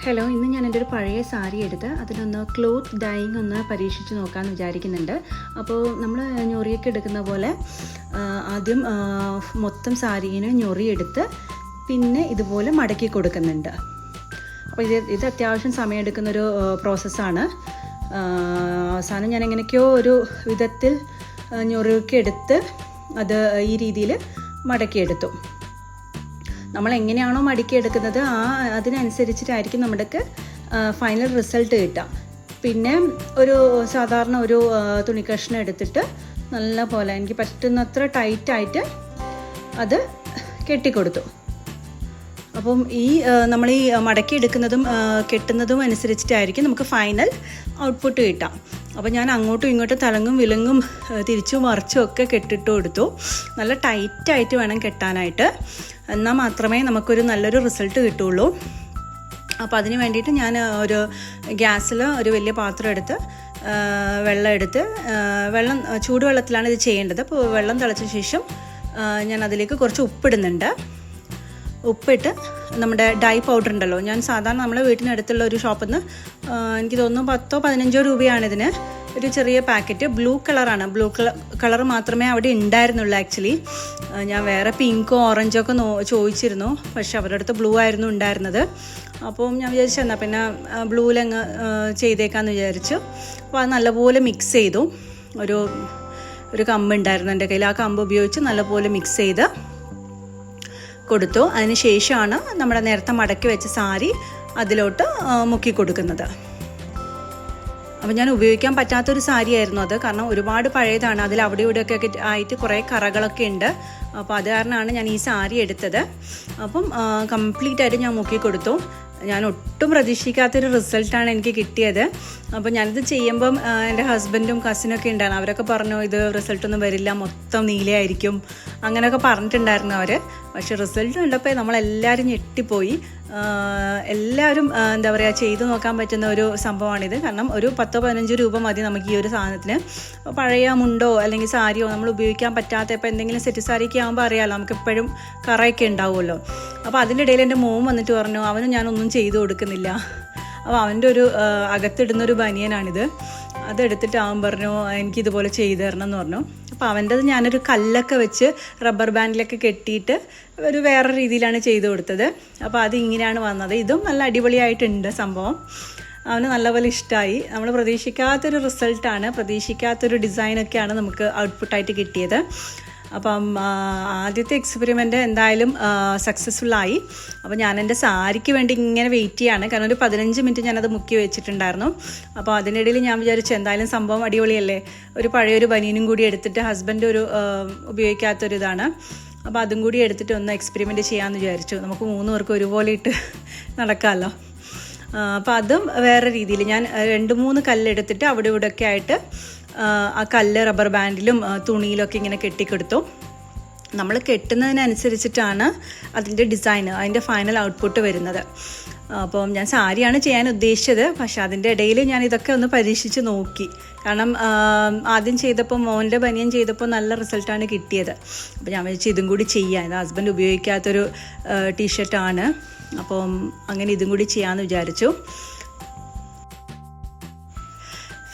Hello, ഇന്ന് ഞാൻ എൻ്റെ ഒരു പഴയ സാരി എടുത്ത് അതിലൊന്ന് ക്ലോത്ത് ഡൈയിങ് ഒന്ന് പരീക്ഷിച്ച് നോക്കാമെന്ന് വിചാരിക്കുന്നുണ്ട്. അപ്പോൾ നമ്മൾ ഞൊറിയൊക്കെ എടുക്കുന്ന പോലെ ആദ്യം മൊത്തം സാരീനെ ഞൊറിയെടുത്ത് പിന്നെ ഇതുപോലെ മടക്കി കൊടുക്കുന്നുണ്ട്. അപ്പോൾ ഇത് അത്യാവശ്യം സമയമെടുക്കുന്നൊരു പ്രോസസ്സാണ്. അവസാനം ഞാൻ എങ്ങനെയൊക്കെയോ ഒരു വിധത്തിൽ ഞൊറിയൊക്കെ എടുത്ത് അത് ഈ രീതിയിൽ മടക്കിയെടുത്തു. നമ്മൾ എങ്ങനെയാണോ മടക്കിയെടുക്കുന്നത് അതിനനുസരിച്ചിട്ടായിരിക്കും നമ്മുടെ ഫൈനൽ റിസൾട്ട് കിട്ടുക. പിന്നെ ഒരു സാധാരണ ഒരു തുണി കഷ്ണം എടുത്തിട്ട് നല്ല പോലെ എനിക്ക് പറ്റുന്നത്ര ടൈറ്റായിട്ട് അത് കെട്ടിക്കൊടുത്തു. അപ്പം നമ്മൾ ഈ മടക്കിയെടുക്കുന്നതും കെട്ടുന്നതും അനുസരിച്ചിട്ടായിരിക്കും നമുക്ക് ഫൈനൽ ഔട്ട്പുട്ട് കിട്ടാം. അപ്പോൾ ഞാൻ അങ്ങോട്ടും ഇങ്ങോട്ടും തലങ്ങും വിലങ്ങും തിരിച്ചും മറിച്ചും ഒക്കെ കെട്ടിട്ട് കൊടുത്തു. നല്ല ടൈറ്റായിട്ട് വേണം കെട്ടാനായിട്ട്, എന്നാൽ മാത്രമേ നമുക്കൊരു നല്ലൊരു റിസൾട്ട് കിട്ടുള്ളൂ. അപ്പോൾ അതിന് വേണ്ടിയിട്ട് ഞാൻ ഒരു ഗ്യാസിൽ ഒരു വലിയ പാത്രം എടുത്ത് വെള്ളം ചൂടുവെള്ളത്തിലാണ് ഇത് ചെയ്യേണ്ടത്. അപ്പോൾ വെള്ളം തിളച്ച ശേഷം ഞാൻ അതിലേക്ക് കുറച്ച് ഉപ്പിടുന്നുണ്ട്. ഉപ്പിട്ട് നമ്മുടെ ഡൈ പൗഡർ ഉണ്ടല്ലോ, ഞാൻ സാധാരണ നമ്മളെ വീട്ടിനടുത്തുള്ള ഒരു ഷോപ്പിൽ നിന്ന് എനിക്ക് തോന്നുന്നു 10-15 രൂപയാണിതിന്. ഒരു ചെറിയ പാക്കറ്റ് ബ്ലൂ കളറാണ്. ബ്ലൂ കളർ മാത്രമേ അവിടെ ഉണ്ടായിരുന്നുള്ളൂ. ആക്ച്വലി ഞാൻ വേറെ പിങ്കോ ഓറഞ്ചോ ഒക്കെ ചോദിച്ചിരുന്നു, പക്ഷെ അവരുടെ അടുത്ത് ബ്ലൂ ആയിരുന്നു ഉണ്ടായിരുന്നത്. അപ്പോൾ ഞാൻ വിചാരിച്ചു എന്നാൽ പിന്നെ ബ്ലൂവിലങ്ങ് ചെയ്തേക്കാമെന്ന് വിചാരിച്ചു. അപ്പോൾ അത് നല്ലപോലെ മിക്സ് ചെയ്തു. ഒരു കമ്പ് ഉണ്ടായിരുന്നു എൻ്റെ കയ്യിൽ. ആ കമ്പ് ഉപയോഗിച്ച് നല്ലപോലെ മിക്സ് ചെയ്ത് കൊടുത്തു. അതിന് ശേഷമാണ് നമ്മുടെ നേരത്തെ മടക്കി വെച്ച സാരി അതിലോട്ട് മുക്കി കൊടുക്കുന്നത്. അപ്പോൾ ഞാൻ ഉപയോഗിക്കാൻ പറ്റാത്തൊരു സാരി ആയിരുന്നു അത്, കാരണം ഒരുപാട് പഴയതാണ്. അതിൽ അവിടെ ഇവിടെയൊക്കെ ആയിട്ട് കുറേ കറകളൊക്കെ ഉണ്ട്. അപ്പോൾ അത് കാരണമാണ് ഞാൻ ഈ സാരി എടുത്തത്. അപ്പം കംപ്ലീറ്റ് ആയിട്ട് ഞാൻ മുക്കി കൊടുത്തു. ഞാൻ ഒട്ടും പ്രതീക്ഷിക്കാത്തൊരു റിസൾട്ടാണ് എനിക്ക് കിട്ടിയത്. അപ്പോൾ ഞാനിത് ചെയ്യുമ്പം എൻ്റെ ഹസ്ബൻഡും കസിനൊക്കെ ഉണ്ടായിരുന്നു. അവരൊക്കെ പറഞ്ഞു ഇത് റിസൾട്ടൊന്നും വരില്ല, മൊത്തം നീലയായിരിക്കും, അങ്ങനെയൊക്കെ പറഞ്ഞിട്ടുണ്ടായിരുന്നു അവർ. പക്ഷെ റിസൾട്ട് കണ്ടപ്പോൾ നമ്മളെല്ലാവരും ഞെട്ടിപ്പോയി. എല്ലാവരും എന്താ പറയുക, ചെയ്തു നോക്കാൻ പറ്റുന്ന ഒരു സംഭവമാണിത്. കാരണം ഒരു 10-15 രൂപ മതി നമുക്ക് ഈ ഒരു സാധനത്തിന്. പഴയ മുണ്ടോ അല്ലെങ്കിൽ സാരിയോ നമ്മൾ ഉപയോഗിക്കാൻ പറ്റാത്ത, ഇപ്പോൾ എന്തെങ്കിലും സെറ്റ് സാരിയൊക്കെ ആകുമ്പോൾ അറിയാമല്ലോ നമുക്ക് എപ്പോഴും കറയൊക്കെ ഉണ്ടാവുമല്ലോ. അപ്പോൾ അതിൻ്റെ ഇടയിൽ എൻ്റെ മോൻ വന്നിട്ട് പറഞ്ഞു അവനും ഞാനൊന്നും ചെയ്തു കൊടുക്കുന്നില്ല. അപ്പോൾ അവൻ്റെ ഒരു അകത്തിടുന്നൊരു ബനിയനാണിത്. അതെടുത്തിട്ട് അവൻ പറഞ്ഞു എനിക്കിതുപോലെ ചെയ്തു തരണം എന്ന് പറഞ്ഞു. അപ്പോൾ അവൻ്റെത് ഞാനൊരു കല്ലൊക്കെ വെച്ച് റബ്ബർ ബാൻഡിലൊക്കെ കെട്ടിയിട്ട് ഒരു വേറെ രീതിയിലാണ് ചെയ്തു കൊടുത്തത്. അപ്പോൾ അതിങ്ങനെയാണ് വന്നത്. ഇതും നല്ല അടിപൊളിയായിട്ടുണ്ട് സംഭവം. അവന് നല്ലപോലെ ഇഷ്ടമായി. നമ്മൾ പ്രതീക്ഷിക്കാത്തൊരു റിസൾട്ടാണ്, പ്രതീക്ഷിക്കാത്തൊരു ഡിസൈനൊക്കെയാണ് നമുക്ക് ഔട്ട്പുട്ടായിട്ട് കിട്ടിയത്. അപ്പം ആദ്യത്തെ എക്സ്പെരിമെൻറ്റ് എന്തായാലും സക്സസ്ഫുള്ളായി. അപ്പോൾ ഞാൻ എൻ്റെ സാരിക്ക് വേണ്ടി ഇങ്ങനെ വെയിറ്റ് ചെയ്യാണ്, കാരണം ഒരു 15 മിനിറ്റ് ഞാനത് മുക്കി വെച്ചിട്ടുണ്ടായിരുന്നു. അപ്പോൾ അതിനിടയിൽ ഞാൻ വിചാരിച്ചു എന്തായാലും സംഭവം അടിപൊളിയല്ലേ, ഒരു പഴയൊരു ബനിയനും കൂടി എടുത്തിട്ട് ഹസ്ബൻഡ് ഒരു ഉപയോഗിക്കാത്തൊരിതാണ്, അപ്പോൾ അതും കൂടി എടുത്തിട്ട് ഒന്ന് എക്സ്പെരിമെൻറ്റ് ചെയ്യാമെന്ന് വിചാരിച്ചു. നമുക്ക് 3 പേർക്കും ഒരുപോലെ ഇട്ട് നടക്കാമല്ലോ. അപ്പോൾ അതും വേറെ രീതിയിൽ ഞാൻ 2-3 കല്ലെടുത്തിട്ട് അവിടെ ഇവിടെയൊക്കെ ആയിട്ട് ആ കല്ല് റബ്ബർ ബാൻഡിലും തുണിയിലൊക്കെ ഇങ്ങനെ കെട്ടിക്കെടുത്തു. നമ്മൾ കെട്ടുന്നതിനനുസരിച്ചിട്ടാണ് അതിൻ്റെ ഡിസൈൻ, അതിൻ്റെ ഫൈനൽ ഔട്ട്പുട്ട് വരുന്നത്. അപ്പം ഞാൻ സാരിയാണ് ചെയ്യാൻ ഉദ്ദേശിച്ചത്, പക്ഷെ അതിൻ്റെ ഇടയിൽ ഞാൻ ഇതൊക്കെ ഒന്ന് പരീക്ഷിച്ച് നോക്കി. കാരണം ആദ്യം ചെയ്തപ്പോൾ മോൻ്റെ ബനിയൻ ചെയ്തപ്പോൾ നല്ല റിസൾട്ടാണ് കിട്ടിയത്. അപ്പോൾ ഞാൻ വിചാരിച്ചു ഇതും കൂടി ചെയ്യാം. ഇത് ഹസ്ബൻഡ് ഉപയോഗിക്കാത്തൊരു ടീഷർട്ടാണ്, അപ്പം അങ്ങനെ ഇതും കൂടി ചെയ്യാമെന്ന് വിചാരിച്ചു.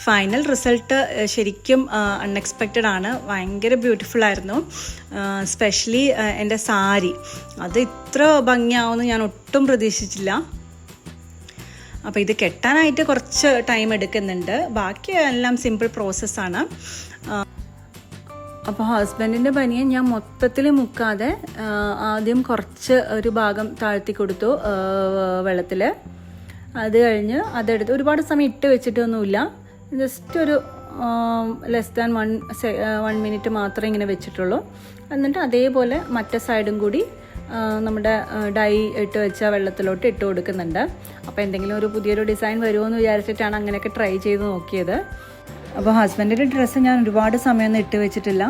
ഫൈനൽ റിസൾട്ട് ശരിക്കും അൺഎക്സ്പെക്റ്റഡ് ആണ്. ഭയങ്കര ബ്യൂട്ടിഫുൾ ആയിരുന്നു. സ്പെഷ്യലി എൻ്റെ സാരി അത് ഇത്ര ഭംഗിയാവുമെന്ന് ഞാൻ ഒട്ടും പ്രതീക്ഷിച്ചില്ല. അപ്പോൾ ഇത് കെട്ടാനായിട്ട് കുറച്ച് ടൈം എടുക്കുന്നുണ്ട്, ബാക്കി എല്ലാം സിമ്പിൾ പ്രോസസ്സാണ്. അപ്പോൾ ഹസ്ബൻഡിൻ്റെ ബനിയൻ ഞാൻ മൊത്തത്തിൽ മുക്കാതെ ആദ്യം കുറച്ച് ഒരു ഭാഗം താഴ്ത്തി കൊടുത്തു വെള്ളത്തിൽ. അത് കഴിഞ്ഞ് അതെടുത്ത് ഒരുപാട് സമയം ഇട്ട് വെച്ചിട്ടൊന്നുമില്ല, ജസ്റ്റ് ഒരു ലെസ് ദാൻ 1 മിനിറ്റ് മാത്രമേ ഇങ്ങനെ വെച്ചിട്ടുള്ളൂ. എന്നിട്ട് അതേപോലെ മറ്റേ സൈഡും കൂടി നമ്മുടെ ഡൈ ഇട്ട് വെച്ച വെള്ളത്തിലോട്ട് ഇട്ട് കൊടുക്കുന്നുണ്ട്. അപ്പോൾ എന്തെങ്കിലും ഒരു പുതിയൊരു ഡിസൈൻ വരുമോ എന്ന് വിചാരിച്ചിട്ടാണ് അങ്ങനെയൊക്കെ ട്രൈ ചെയ്ത് നോക്കിയത്. അപ്പോൾ ഹസ്ബൻഡിൻ്റെ ഡ്രസ്സ് ഞാൻ ഒരുപാട് സമയമൊന്നും ഇട്ട് വെച്ചിട്ടില്ല.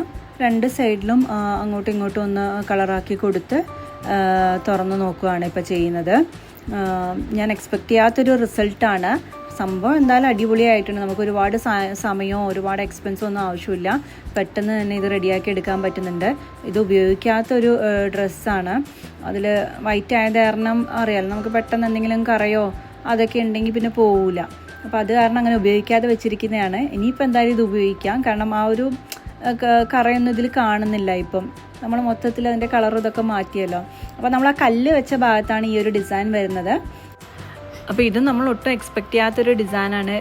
2 സൈഡിലും അങ്ങോട്ടും ഇങ്ങോട്ടും ഒന്ന് കളറാക്കി കൊടുത്ത് തുറന്ന് നോക്കുകയാണ് ഇപ്പോൾ ചെയ്യുന്നത്. ഞാൻ എക്സ്പെക്റ്റ് ചെയ്യാത്തൊരു റിസൾട്ടാണ്. സംഭവം എന്തായാലും അടിപൊളിയായിട്ടുണ്ട്. നമുക്ക് ഒരുപാട് സമയമോ ഒരുപാട് എക്സ്പെൻസോ ഒന്നും ആവശ്യമില്ല, പെട്ടെന്ന് തന്നെ ഇത് റെഡിയാക്കി എടുക്കാൻ പറ്റുന്നുണ്ട്. ഇത് ഉപയോഗിക്കാത്തൊരു ഡ്രസ്സാണ്. അതിൽ വൈറ്റ് ആയത് കാരണം അറിയാമല്ലോ, നമുക്ക് പെട്ടെന്ന് എന്തെങ്കിലും കറയോ അതൊക്കെ ഉണ്ടെങ്കിൽ പിന്നെ പോവില്ല. അപ്പോൾ അത് കാരണം അങ്ങനെ ഉപയോഗിക്കാതെ വെച്ചിരിക്കുന്നതാണ്. ഇനിയിപ്പോൾ എന്തായാലും ഇത് ഉപയോഗിക്കാം. കാരണം ആ ഒരു കറയൊന്നും ഇതിൽ കാണുന്നില്ല. ഇപ്പം നമ്മൾ മൊത്തത്തിൽ അതിൻ്റെ കളർ ഇതൊക്കെ മാറ്റിയല്ലോ. അപ്പോൾ നമ്മൾ ആ കല്ല് വെച്ച ഭാഗത്താണ് ഈ ഒരു ഡിസൈൻ വരുന്നത്. അപ്പോൾ ഇത് നമ്മൾ ഒട്ടും എക്സ്പെക്റ്റ് ചെയ്യാത്തൊരു ഡിസൈനാണ്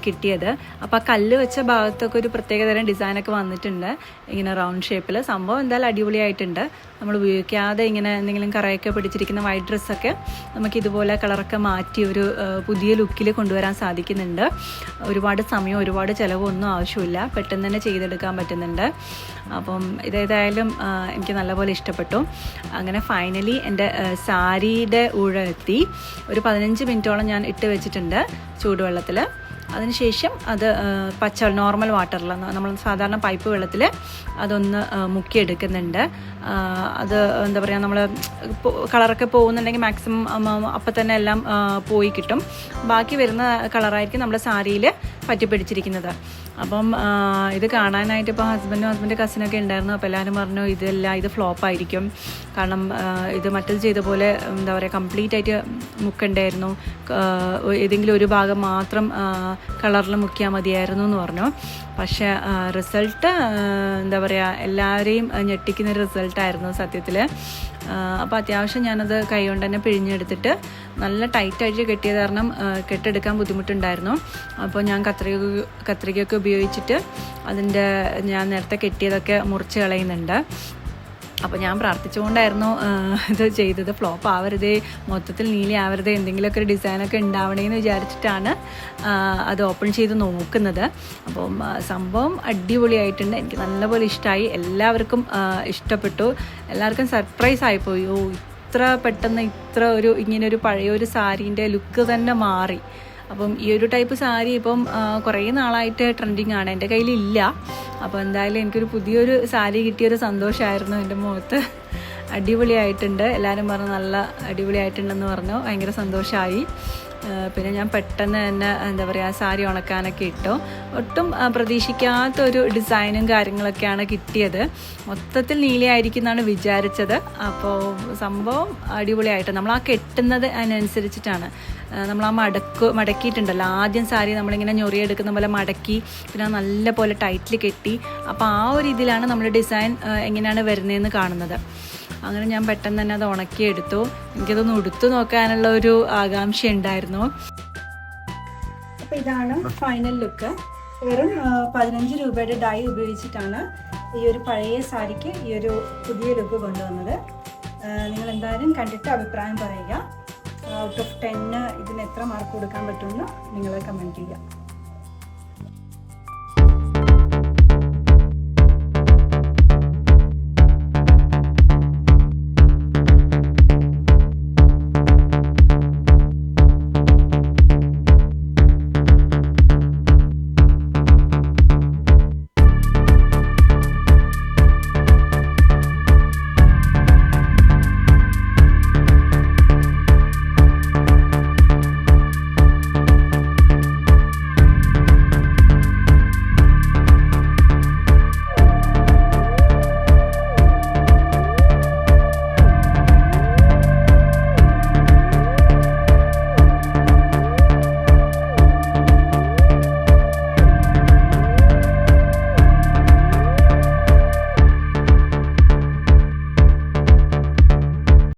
കിട്ടിയത്. അപ്പോൾ ആ കല്ല് വെച്ച ഭാഗത്തൊക്കെ ഒരു പ്രത്യേകതരം ഡിസൈനൊക്കെ വന്നിട്ടുണ്ട്, ഇങ്ങനെ റൗണ്ട് ഷേപ്പിൽ. സംഭവം എന്തായാലും അടിപൊളിയായിട്ടുണ്ട്. നമ്മൾ ഉപയോഗിക്കാതെ ഇങ്ങനെ എന്തെങ്കിലും കറയൊക്കെ പിടിച്ചിരിക്കുന്ന വൈറ്റ് ഡ്രസ്സൊക്കെ നമുക്ക് ഇതുപോലെ കളറൊക്കെ മാറ്റി ഒരു പുതിയ ലുക്കിൽ കൊണ്ടുവരാൻ സാധിക്കുന്നുണ്ട്. ഒരുപാട് സമയം ഒരുപാട് ചിലവൊന്നും ആവശ്യമില്ല, പെട്ടെന്ന് തന്നെ ചെയ്തെടുക്കാൻ പറ്റുന്നുണ്ട്. അപ്പം ഇതേതായാലും എനിക്ക് നല്ലപോലെ ഇഷ്ടപ്പെട്ടു. അങ്ങനെ ഫൈനലി എൻ്റെ സാരിയുടെ ഊഴ എത്തി. ഒരു 15 മിനിറ്റോളം ഞാൻ ഇട്ട് വെച്ചിട്ടുണ്ട് ചൂടുവെള്ളത്തിൽ. അതിനുശേഷം അത് നോർമൽ വാട്ടറിൽ, നമ്മൾ സാധാരണ പൈപ്പ് വെള്ളത്തിൽ അതൊന്ന് മുക്കിയെടുക്കുന്നുണ്ട്. അത് എന്താ പറയുക, നമ്മൾ കളറൊക്കെ പോകുന്നുണ്ടെങ്കിൽ മാക്സിമം അപ്പം തന്നെ എല്ലാം പോയി കിട്ടും. ബാക്കി വരുന്ന കളറായിരിക്കും നമ്മുടെ സാരിയിൽ പറ്റിപ്പിടിച്ചിരിക്കുന്നത്. അപ്പം ഇത് കാണാനായിട്ട് ഇപ്പോൾ ഹസ്ബൻഡിൻ്റെ കസിനൊക്കെ ഉണ്ടായിരുന്നു. അപ്പോൾ എല്ലാവരും പറഞ്ഞു ഇത് ഫ്ലോപ്പായിരിക്കും, കാരണം ഇത് മറ്റത് ചെയ്ത പോലെ എന്താ പറയുക കംപ്ലീറ്റ് ആയിട്ട് മുക്കണ്ടായിരുന്നു, ഏതെങ്കിലും ഒരു ഭാഗം മാത്രം കളറിൽ മുക്കിയാൽ മതിയായിരുന്നു എന്ന് പറഞ്ഞു. പക്ഷേ റിസൾട്ട് എന്താ പറയുക എല്ലാവരെയും ഞെട്ടിക്കുന്നൊരു റിസൾട്ടായിരുന്നു സത്യത്തിൽ. അപ്പോൾ അത്യാവശ്യം ഞാനത് കൈ കൊണ്ട് തന്നെ പിഴിഞ്ഞെടുത്തിട്ട് നല്ല ടൈറ്റായിട്ട് കെട്ടിയത് കാരണം കെട്ടെടുക്കാൻ ബുദ്ധിമുട്ടുണ്ടായിരുന്നു. അപ്പോൾ ഞാൻ കത്രികയൊക്കെ ഉപയോഗിച്ചിട്ട് ഞാൻ നേരത്തെ കെട്ടിയതൊക്കെ മുറിച്ച് കളയുന്നുണ്ട്. അപ്പോൾ ഞാൻ പ്രാർത്ഥിച്ചുകൊണ്ടായിരുന്നു ഇത് ചെയ്തത്. ഫ്ലോപ്പ് ആവരുതേ, മൊത്തത്തിൽ നീലി ആവരുതേ, എന്തെങ്കിലുമൊക്കെ ഒരു ഡിസൈനൊക്കെ ഉണ്ടാവണേന്ന് വിചാരിച്ചിട്ടാണ് അത് ഓപ്പൺ ചെയ്ത് നോക്കുന്നത്. അപ്പം സംഭവം അടിപൊളിയായിട്ടുണ്ട്. എനിക്ക് നല്ലപോലെ ഇഷ്ടമായി. എല്ലാവർക്കും ഇഷ്ടപ്പെട്ടു. എല്ലാവർക്കും സർപ്രൈസ് ആയിപ്പോയി. ഇത്ര പെട്ടെന്ന് ഇങ്ങനൊരു പഴയൊരു സാരീൻ്റെ ലുക്ക് തന്നെ മാറി. അപ്പം ഈ ഒരു ടൈപ്പ് സാരി ഇപ്പം കുറേ നാളായിട്ട് ട്രെൻഡിങ് ആണ്. എൻ്റെ കയ്യിലില്ല. അപ്പോൾ എന്തായാലും എനിക്കൊരു പുതിയൊരു സാരി കിട്ടിയൊരു സന്തോഷമായിരുന്നു എൻ്റെ മുഖത്ത്. അടിപൊളിയായിട്ടുണ്ട്. എല്ലാവരും പറഞ്ഞു നല്ല അടിപൊളിയായിട്ടുണ്ടെന്ന് പറഞ്ഞു. ഭയങ്കര സന്തോഷമായി. പിന്നെ ഞാൻ പെട്ടെന്ന് തന്നെ എന്താ പറയുക സാരി ഉണക്കാനൊക്കെ ഇട്ടു. ഒട്ടും പ്രതീക്ഷിക്കാത്തൊരു ഡിസൈനും കാര്യങ്ങളൊക്കെയാണ് കിട്ടിയത്. മൊത്തത്തിൽ നീലയായിരിക്കും എന്നാണ് വിചാരിച്ചത്. അപ്പോൾ സംഭവം അടിപൊളിയായിട്ട് നമ്മൾ ആ കെട്ടുന്നത് അതിനനുസരിച്ചിട്ടാണ്. നമ്മൾ ആ മടക്കിയിട്ടുണ്ടല്ലോ, ആദ്യം സാരി നമ്മളിങ്ങനെ ഞൊറിയെടുക്കുന്ന പോലെ മടക്കി പിന്നെ നല്ല പോലെ ടൈറ്റ്ലി കെട്ടി. അപ്പോൾ ആ ഒരു ഇതിലാണ് നമ്മൾ ഡിസൈൻ എങ്ങനെയാണ് വരുന്നതെന്ന് കാണുന്നത്. അങ്ങനെ ഞാൻ പെട്ടെന്ന് തന്നെ അത് ഉണക്കിയെടുത്തു. എനിക്കതൊന്ന് ഉടുത്തു നോക്കാനുള്ള ഒരു ആകാംക്ഷ ഉണ്ടായിരുന്നു. അപ്പോൾ ഇതാണ് ഫൈനൽ ലുക്ക്. വെറും 15 രൂപയുടെ ഡൈ ഉപയോഗിച്ചിട്ടാണ് ഈ ഒരു പഴയ സാരിക്ക് ഈ ഒരു പുതിയ ലുക്ക് കൊണ്ടുവന്നത്. നിങ്ങൾ എന്തായാലും കണ്ടിട്ട് അഭിപ്രായം പറയുക. ഔട്ട് ഓഫ് 10 ഇതിന് എത്ര മാർക്ക് കൊടുക്കാൻ പറ്റുമെന്ന് നിങ്ങൾ കമൻറ്റ് ചെയ്യുക.